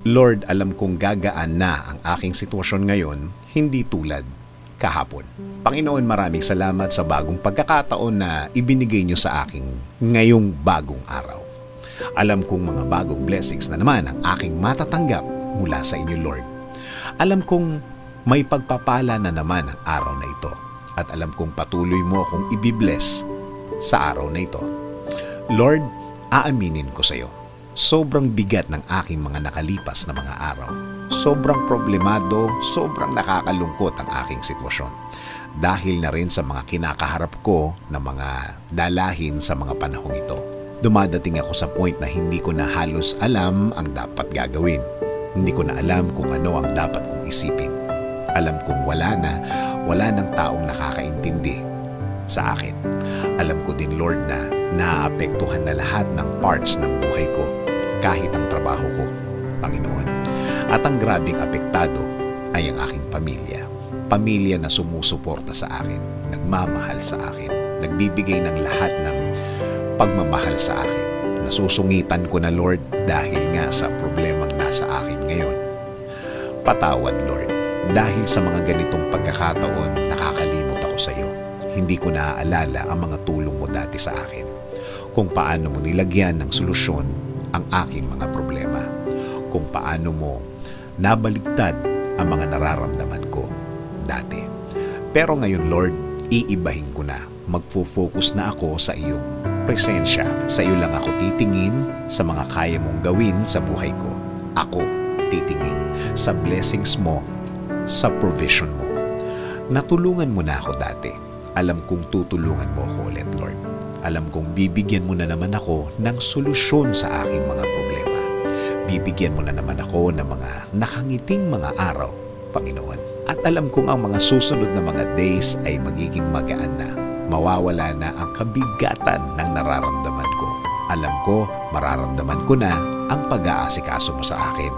Lord, alam kong gagaan na ang aking sitwasyon ngayon, hindi tulad kahapon. Panginoon, maraming salamat sa bagong pagkakataon na ibinigay niyo sa aking ngayong bagong araw. Alam kong mga bagong blessings na naman ang aking matatanggap mula sa inyo, Lord. Alam kong may pagpapala na naman ang araw na ito at alam kong patuloy mo akong ibibless sa araw na ito. Lord, aaminin ko sa iyo. Sobrang bigat ng aking mga nakalipas na mga araw. Sobrang problemado, sobrang nakakalungkot ang aking sitwasyon. Dahil na rin sa mga kinakaharap ko na mga dalahin sa mga panahong ito. Dumadating ako sa point na hindi ko na halos alam ang dapat gagawin. Hindi ko na alam kung ano ang dapat kong isipin. Alam kong wala nang taong nakakaintindi sa akin. Alam ko din, Lord, na naapektuhan na lahat ng parts ng buhay ko, kahit ang trabaho ko, Panginoon. At ang grabing apektado ay ang aking pamilya. Pamilya na sumusuporta sa akin, nagmamahal sa akin, nagbibigay ng lahat ng pagmamahal sa akin. Nasusungitan ko na, Lord, dahil nga sa problemang nasa akin ngayon. Patawad, Lord, dahil sa mga ganitong pagkakataon, nakakalimot ako sa iyo. Hindi ko naaalala ang mga tulong mo dati sa akin. Kung paano mo nilagyan ng solusyon ang aking mga problema. Kung paano mo nabaligtad ang mga nararamdaman ko dati. Pero ngayon, Lord, iibahin ko na. Magfo-focus na ako sa iyong presensya. Sa iyo lang ako titingin sa mga kaya mong gawin sa buhay ko. Ako titingin sa blessings mo, sa provision mo. Natulungan mo na ako dati. Alam kong tutulungan mo ako ulit, Lord. Alam kong bibigyan mo na naman ako ng solusyon sa aking mga problema. Bibigyan mo na naman ako ng mga nakangiting mga araw, Panginoon. At alam kong ang mga susunod na mga days ay magiging magaan na. Mawawala na ang kabigatan ng nararamdaman ko. Alam ko, mararamdaman ko na ang pag-aasikaso mo sa akin.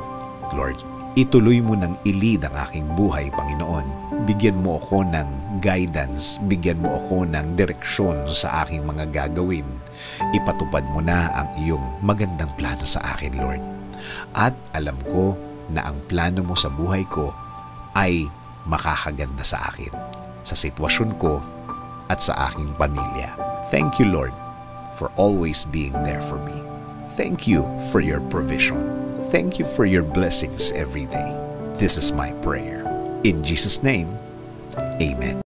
Lord, ituloy mo ng ilid ang aking buhay, Panginoon. Bigyan mo ako ng guidance, bigyan mo ako ng direksyon sa aking mga gagawin. Ipatupad mo na ang iyong magandang plano sa akin, Lord. At alam ko na ang plano mo sa buhay ko ay makakaganda sa akin, sa sitwasyon ko at sa aking pamilya. Thank you, Lord, for always being there for me. Thank you for your provision. Thank you for your blessings every day. This is my prayer. In Jesus' name, Amen.